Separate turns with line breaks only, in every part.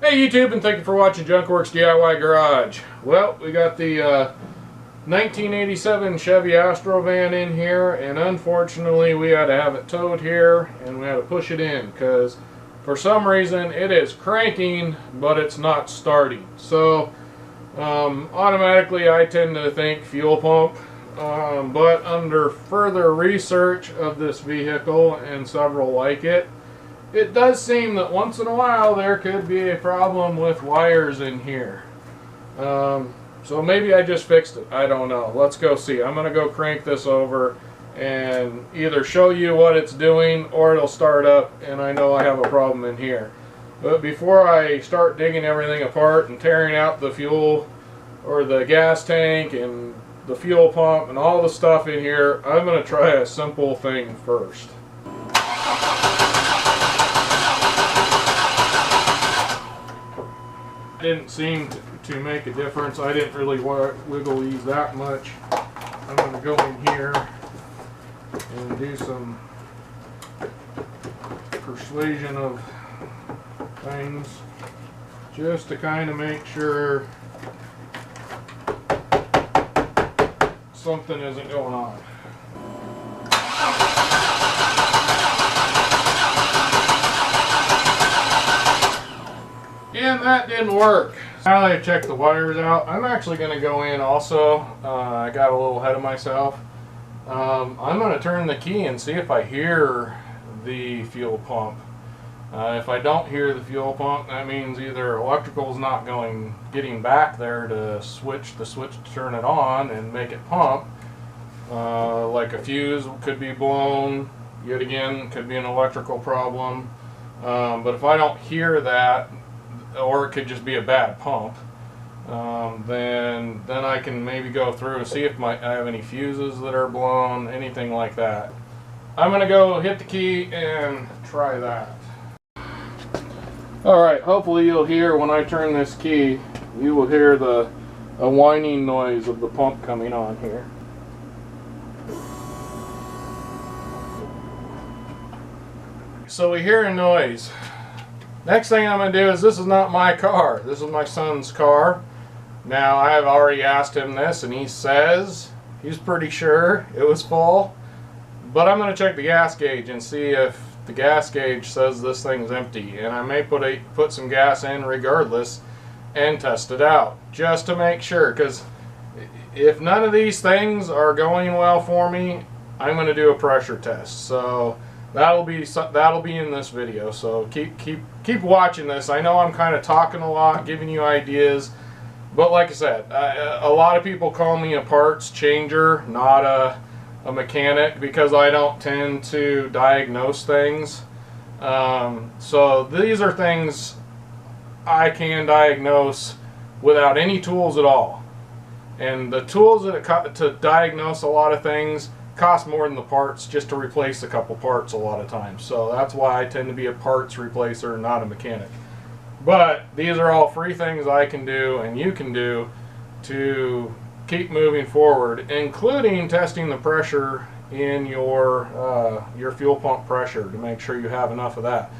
Hey YouTube, and thank you for watching Junkworks DIY Garage. Well, we got the 1987 Chevy Astro van in here, and unfortunately we had to have it towed here and we had to push it in because for some reason it is cranking but it's not starting. So automatically I tend to think fuel pump, but under further research of this vehicle and several like it, it does seem that once in a while there could be a problem with wires in here. So maybe I just fixed it. I don't know. Let's go see. I'm going to go crank this over and either show you what it's doing or it'll start up and I know I have a problem in here. But before I start digging everything apart and tearing out the fuel or the gas tank and the fuel pump and all the stuff in here, I'm going to try a simple thing first. Didn't seem to make a difference. I didn't really wiggle these that much. I'm going to go in here and do some persuasion of things just to kind of make sure something isn't going on. And that didn't work. Now that I checked the wires out, I'm actually going to go in also. I got a little ahead of myself. I'm going to turn the key and see if I hear the fuel pump. If I don't hear the fuel pump, that means either electrical's not getting back there to switch the switch to turn it on and make it pump. Like a fuse could be blown. Yet again, could be an electrical problem. But if I don't hear that, or it could just be a bad pump, then I can maybe go through and see if I have any fuses that are blown, anything like that. I'm going to go hit the key and try that. Alright, hopefully you'll hear when I turn this key, you will hear a whining noise of the pump coming on here. So we hear a noise. Next thing I'm going to do is, this is not my car. This is my son's car. Now, I have already asked him this, and he says he's pretty sure it was full. But I'm going to check the gas gauge and see if the gas gauge says this thing's empty. And I may put some gas in regardless and test it out, just to make sure. Because if none of these things are going well for me, I'm going to do a pressure test. So that'll be in this video, so keep watching this. I know I'm kind of talking a lot, giving you ideas, but like I said, a lot of people call me a parts changer, not a mechanic, because I don't tend to diagnose things. So these are things I can diagnose without any tools at all, and the tools to diagnose a lot of things cost more than the parts just to replace a couple parts a lot of times. So that's why I tend to be a parts replacer, not a mechanic. But these are all free things I can do and you can do to keep moving forward, including testing the pressure in your fuel pump pressure to make sure you have enough of that.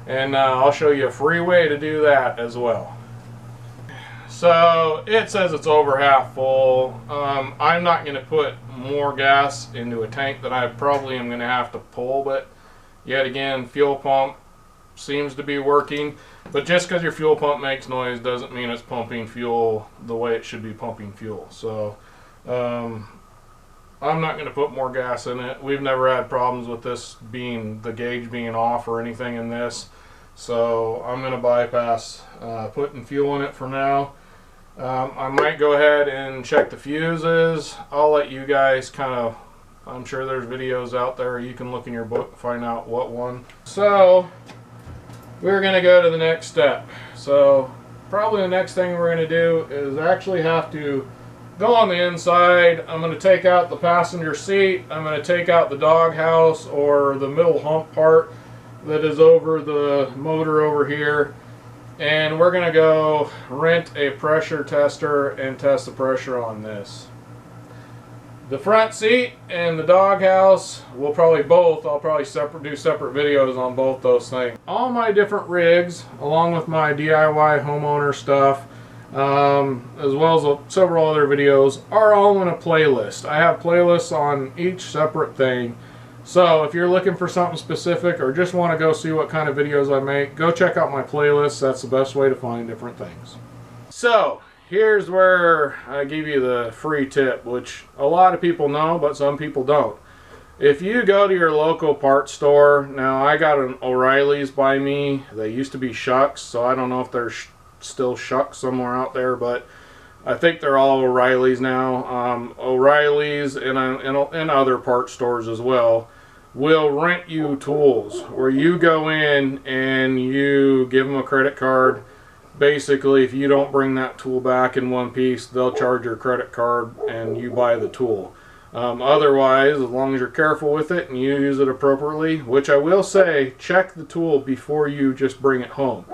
And I'll show you a free way to do that as well. So it says it's over half full. I'm not going to put more gas into a tank that I probably am going to have to pull, but yet again, fuel pump seems to be working. But just because your fuel pump makes noise doesn't mean it's pumping fuel the way it should be pumping fuel. So I'm not going to put more gas in it. We've never had problems with this the gauge being off or anything in this. So I'm going to bypass putting fuel in it for now. I might go ahead and check the fuses. I'll let you guys I'm sure there's videos out there. You can look in your book, find out what one. So we're going to go to the next step. So probably the next thing we're going to do is actually have to go on the inside. I'm going to take out the passenger seat. I'm going to take out the doghouse or the middle hump part that is over the motor over here. And we're going to go rent a pressure tester and test the pressure on this. The front seat and the doghouse, I'll probably do separate videos on both those things. All my different rigs, along with my DIY homeowner stuff, as well as several other videos, are all in a playlist. I have playlists on each separate thing. So if you're looking for something specific or just want to go see what kind of videos I make, go check out my playlist. That's the best way to find different things. So here's where I give you the free tip, which a lot of people know, but some people don't. If you go to your local parts store, now I got an O'Reilly's by me. They used to be Shucks, so I don't know if there's still Shucks somewhere out there, but I think they're all O'Reilly's now. O'Reilly's and other parts stores as well will rent you tools, where you go in and you give them a credit card. Basically, if you don't bring that tool back in one piece, they'll charge your credit card and you buy the tool. Otherwise, as long as you're careful with it and you use it appropriately, which I will say, check the tool before you just bring it home.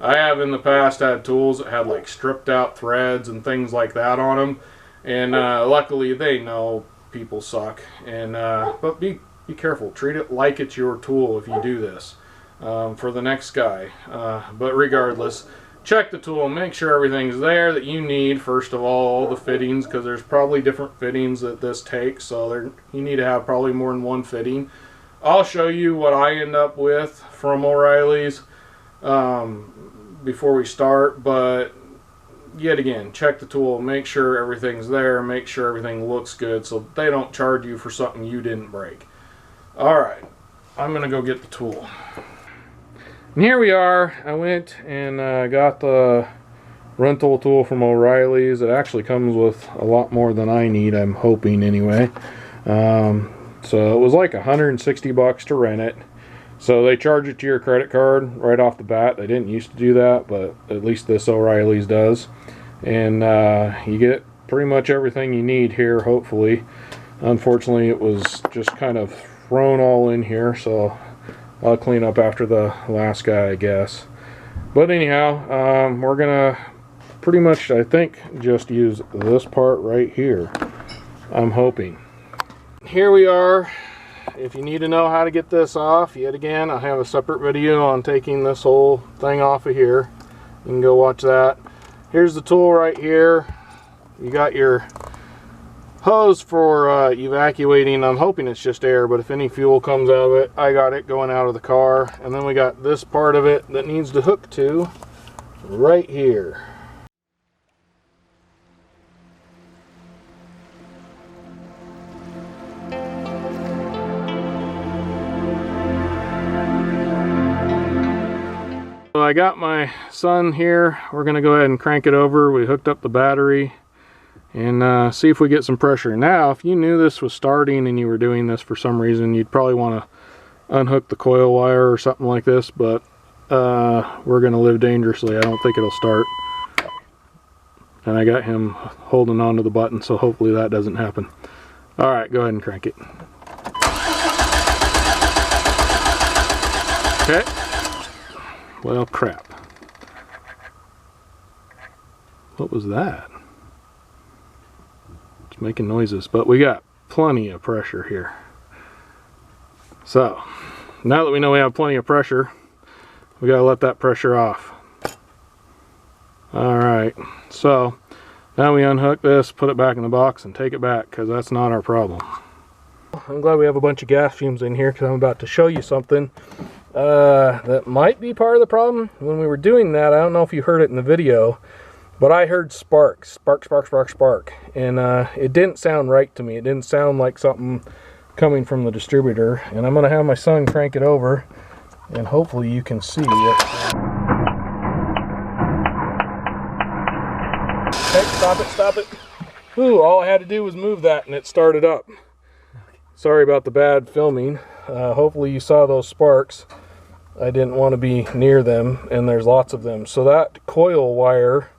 I have in the past had tools that had like stripped out threads and things like that on them, and luckily they know people suck. And but be careful. Treat it like it's your tool if you do this for the next guy. But regardless, check the tool, make sure everything's there that you need. First of all the fittings, because there's probably different fittings that this takes, so you need to have probably more than one fitting. I'll show you what I end up with from O'Reilly's before we start, but yet again, check the tool, make sure everything's there, make sure everything looks good so they don't charge you for something you didn't break. Alright, I'm gonna go get the tool. And here we are. I went and got the rental tool from O'Reilly's. It actually comes with a lot more than I need, I'm hoping anyway. So it was like $160 to rent it. So they charge it to your credit card right off the bat. They didn't used to do that, but at least this O'Reilly's does. And you get pretty much everything you need here, hopefully. Unfortunately, it was just kind of thrown all in here, so I'll clean up after the last guy, I guess. But anyhow, we're gonna pretty much, I think, just use this part right here. I'm hoping. Here we are. If you need to know how to get this off, yet again, I have a separate video on taking this whole thing off of here. You can go watch that. Here's the tool right here. You got your hose for evacuating. I'm hoping it's just air, but if any fuel comes out of it, I got it going out of the car. And then we got this part of it that needs to hook to right here. So I got my son here. We're going to go ahead and crank it over. We hooked up the battery and see if we get some pressure. Now, if you knew this was starting and you were doing this for some reason, you'd probably want to unhook the coil wire or something like this, but we're going to live dangerously. I don't think it'll start. And I got him holding on to the button, so hopefully that doesn't happen. Alright, go ahead and crank it. Okay. Well, crap. What was that? It's making noises, but we got plenty of pressure here. So, now that we know we have plenty of pressure, we gotta let that pressure off. Alright, so now we unhook this, put it back in the box, and take it back, because that's not our problem. I'm glad we have a bunch of gas fumes in here, because I'm about to show you something that might be part of the problem. When we were doing that, I don't know if you heard it in the video, but I heard sparks, spark, spark, spark, spark, and it didn't sound right to me. It didn't sound like something coming from the distributor, and I'm gonna have my son crank it over, and hopefully you can see it. Okay, stop it, stop it. Ooh, all I had to do was move that and it started up. Sorry about the bad filming. Hopefully you saw those sparks. I didn't want to be near them, and there's lots of them. So that coil wire,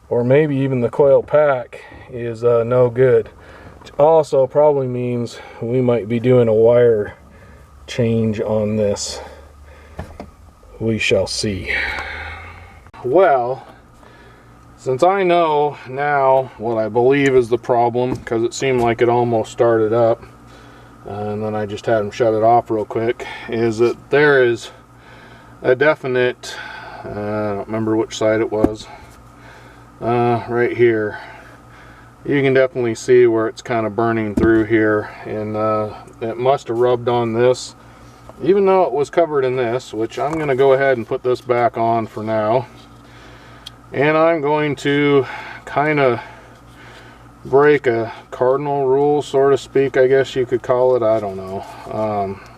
or maybe even the coil pack, is no good. Which also probably means we might be doing a wire change on this. We shall see. Well, Since I know now what I believe is the problem, because it seemed like it almost started up, and then I just had him shut it off real quick, is that there is a definite, I don't remember which side it was, right here. You can definitely see where it's kind of burning through here, and it must have rubbed on this, even though it was covered in this, which I'm going to go ahead and put this back on for now. And I'm going to kind of break a cardinal rule, so to speak, I guess you could call it. I don't know.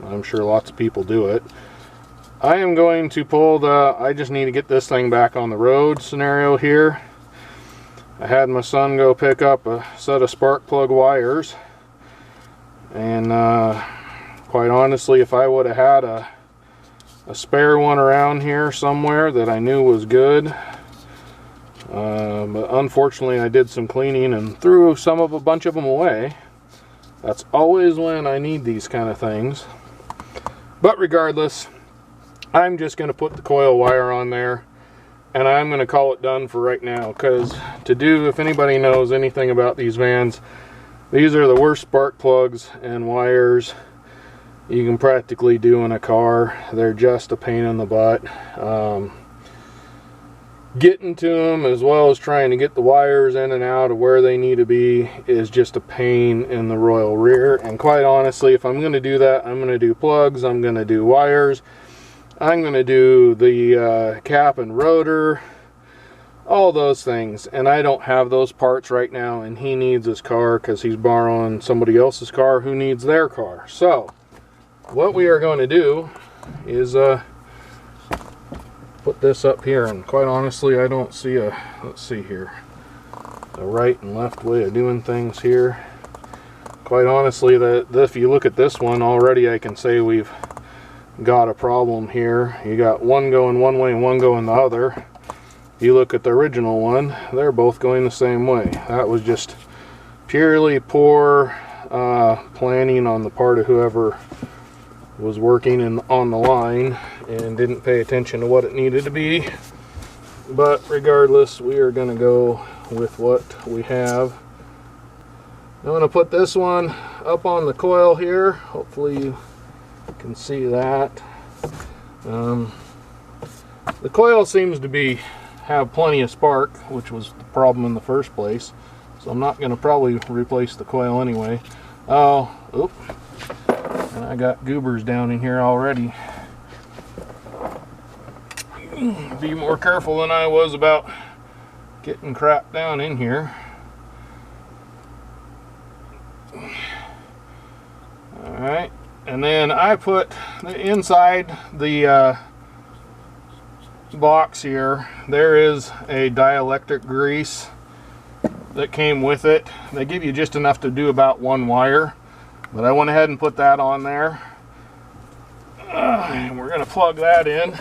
I'm sure lots of people do it. I am going to pull the, I just need to get this thing back on the road scenario here. I had my son go pick up a set of spark plug wires. And quite honestly, if I would have had a spare one around here somewhere that I knew was good, but unfortunately I did some cleaning and threw a bunch of them away. That's always when I need these kind of things. But regardless, I'm just going to put the coil wire on there, and I'm going to call it done for right now, because if anybody knows anything about these vans, these are the worst spark plugs and wires you can practically do in a car. They're just a pain in the butt. Getting to them, as well as trying to get the wires in and out of where they need to be, is just a pain in the royal rear. And quite honestly, if I'm going to do that, I'm going to do plugs, I'm going to do wires, I'm going to do the cap and rotor, all those things. And I don't have those parts right now, and he needs his car because he's borrowing somebody else's car who needs their car. So what we are going to do is put this up here, and quite honestly I don't see let's see here, the right and left way of doing things here. Quite honestly, if you look at this one already, I can say we've got a problem here. You got one going one way and one going the other. You look at the original one, they're both going the same way. That was just purely poor planning on the part of whoever was working on the line and didn't pay attention to what it needed to be. But regardless, we are going to go with what we have. I'm going to put this one up on the coil here. Hopefully you can see that. The coil seems to have plenty of spark, which was the problem in the first place. So I'm not going to probably replace the coil anyway. Oh, oop. And I got goobers down in here already. Be more careful than I was about getting crap down in here. Alright, and then I put inside the box here, there is a dielectric grease that came with it. They give you just enough to do about one wire. But I went ahead and put that on there, and we're going to plug that in.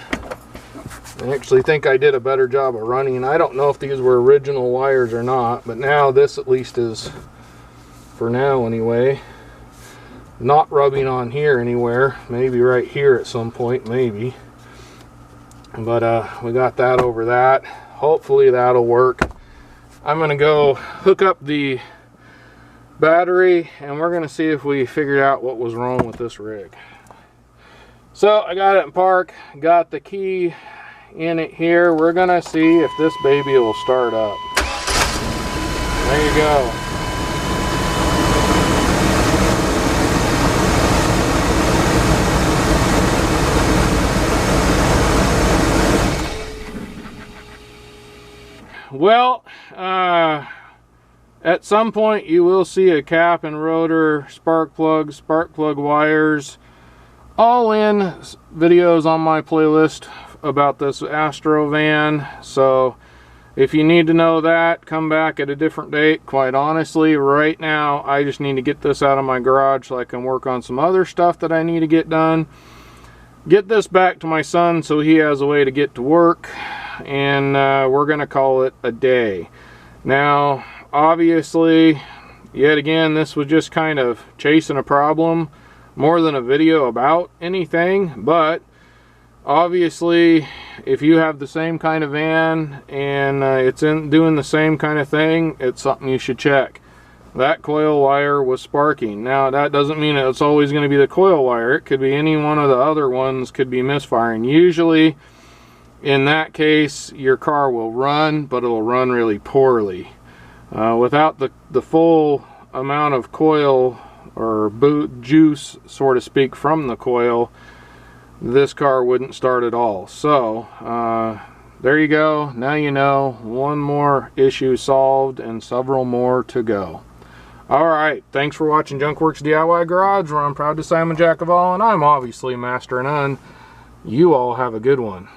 I actually think I did a better job of running. I don't know if these were original wires or not, but now this at least is, for now anyway, not rubbing on here anywhere. Maybe right here at some point, maybe. But we got that over that. Hopefully that'll work. I'm going to go hook up the battery, and we're going to see if we figured out what was wrong with this rig. So I got it in park, got the key in it here. We're going to see if this baby will start up. There you go. Well, at some point you will see a cap and rotor, spark plug wires, all in videos on my playlist about this Astro van. So if you need to know that, come back at a different date. Quite honestly, right now I just need to get this out of my garage so I can work on some other stuff that I need to get done. Get this back to my son so he has a way to get to work, and we're gonna call it a day. Now obviously, yet again, this was just kind of chasing a problem more than a video about anything, but obviously if you have the same kind of van and it's doing the same kind of thing, it's something you should check. That coil wire was sparking. Now that doesn't mean it's always going to be the coil wire. It could be any one of the other ones could be misfiring. Usually in that case your car will run, but it'll run really poorly. Without the full amount of coil or boot juice, so to speak, from the coil, this car wouldn't start at all. So there you go. Now you know. One more issue solved and several more to go. Alright, thanks for watching Junkworks DIY Garage, where I'm proud to say I'm a jack of all and I'm obviously master of none. You all have a good one.